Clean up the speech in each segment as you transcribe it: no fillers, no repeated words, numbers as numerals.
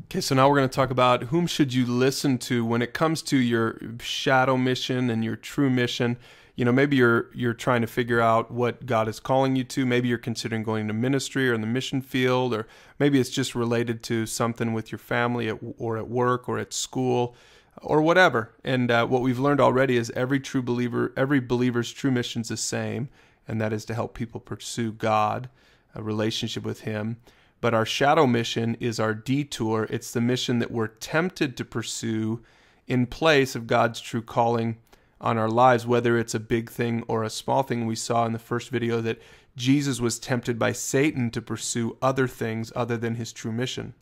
Okay, so now we're going to talk about whom should you listen to when it comes to your shadow mission and your true mission. Maybe you're trying to figure out what God is calling you to. Maybe you're considering going into ministry or in the mission field, or maybe it's just related to something with your family or at work or at school or whatever. And what we've learned already is every believer's true mission is the same, and that is to help people pursue God, a relationship with Him. But our shadow mission is our detour. It's the mission that we're tempted to pursue in place of God's true calling on our lives, whether it's a big thing or a small thing. We saw in the first video that Jesus was tempted by Satan to pursue other things other than his true mission.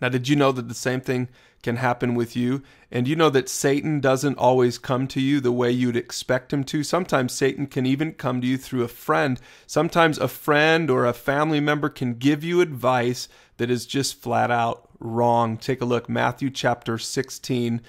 Now, did you know that the same thing can happen with you? And you know that Satan doesn't always come to you the way you'd expect him to? Sometimes Satan can even come to you through a friend. Sometimes a friend or a family member can give you advice that is just flat out wrong. Take a look, Matthew chapter 16.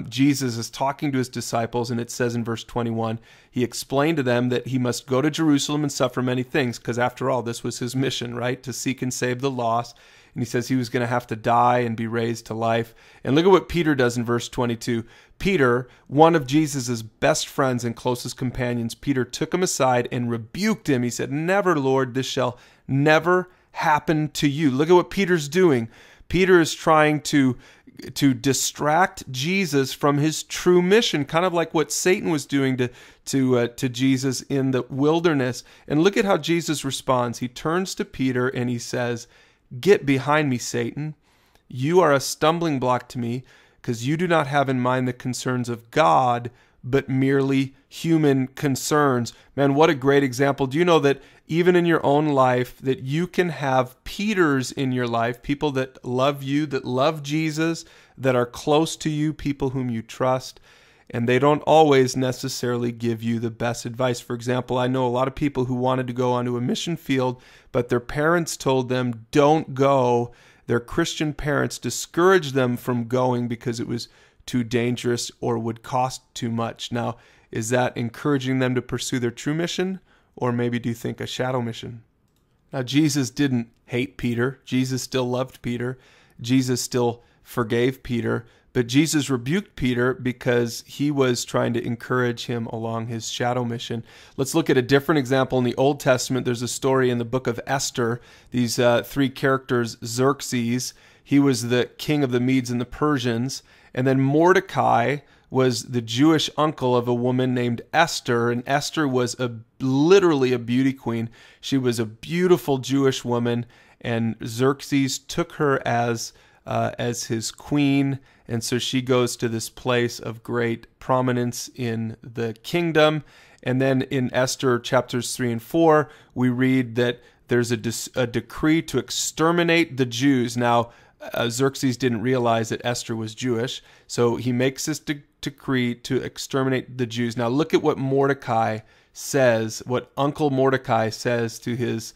Jesus is talking to his disciples, and it says in verse 21, he explained to them that he must go to Jerusalem and suffer many things, because after all, this was his mission, right? To seek and save the lost. And he says he was going to have to die and be raised to life. And look at what Peter does in verse 22. Peter, one of Jesus' best friends and closest companions, Peter took him aside and rebuked him. He said, "Never, Lord, this shall never happen to you." Look at what Peter's doing. Peter is trying to distract Jesus from his true mission, kind of like what Satan was doing to Jesus in the wilderness. And look at how Jesus responds. He turns to Peter and he says, "Get behind me, Satan. You are a stumbling block to me, because you do not have in mind the concerns of God, but merely human concerns." Man, what a great example. Do you know that even in your own life, that you can have Peters in your life, people that love you, that love Jesus, that are close to you, people whom you trust, and they don't always necessarily give you the best advice. For example, I know a lot of people who wanted to go onto a mission field, but their parents told them, don't go. Their Christian parents discouraged them from going because it was too dangerous or would cost too much. Now, is that encouraging them to pursue their true mission? Or maybe do you think a shadow mission? Now, Jesus didn't hate Peter. Jesus still loved Peter. Jesus still forgave Peter. But Jesus rebuked Peter because he was trying to encourage him along his shadow mission. Let's look at a different example in the Old Testament. There's a story in the book of Esther. These three characters, Xerxes, he was the king of the Medes and the Persians. And then Mordecai was the Jewish uncle of a woman named Esther. And Esther was literally a beauty queen. She was a beautiful Jewish woman. And Xerxes took her as his queen, and so she goes to this place of great prominence in the kingdom. And then in Esther chapters 3 and 4, we read that there's a decree to exterminate the Jews. Now, Xerxes didn't realize that Esther was Jewish, so he makes this decree to exterminate the Jews. Now, look at what Mordecai says, what Uncle Mordecai says to his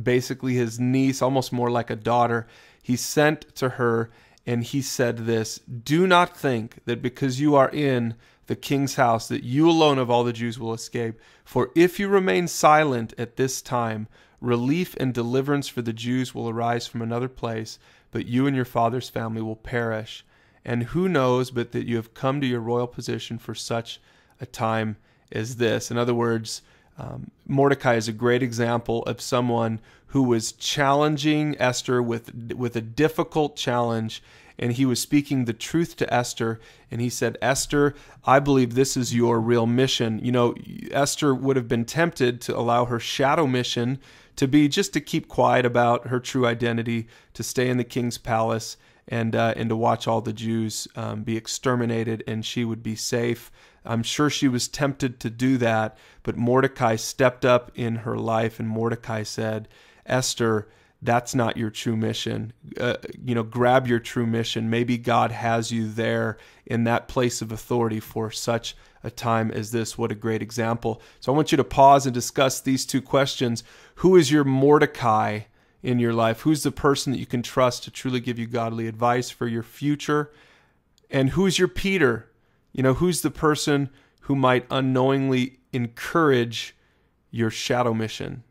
basically his niece, almost more like a daughter. He sent to her and he said this, "Do not think that because you are in the king's house that you alone of all the Jews will escape. For if you remain silent at this time, relief and deliverance for the Jews will arise from another place, but you and your father's family will perish. And who knows but that you have come to your royal position for such a time as this." In other words, Mordecai is a great example of someone who was challenging Esther with a difficult challenge, and he was speaking the truth to Esther, and he said, "Esther, I believe this is your real mission." You know, Esther would have been tempted to allow her shadow mission to be just to keep quiet about her true identity, to stay in the king's palace, and to watch all the Jews be exterminated, and she would be safe. I'm sure she was tempted to do that, but Mordecai stepped up in her life, and Mordecai said, "Esther, that's not your true mission. Grab your true mission. Maybe God has you there in that place of authority for such a time as this." What a great example. So I want you to pause and discuss these two questions. Who is your Mordecai in your life? Who's the person that you can trust to truly give you godly advice for your future? And who's your Peter? Who's the person who might unknowingly encourage your shadow mission?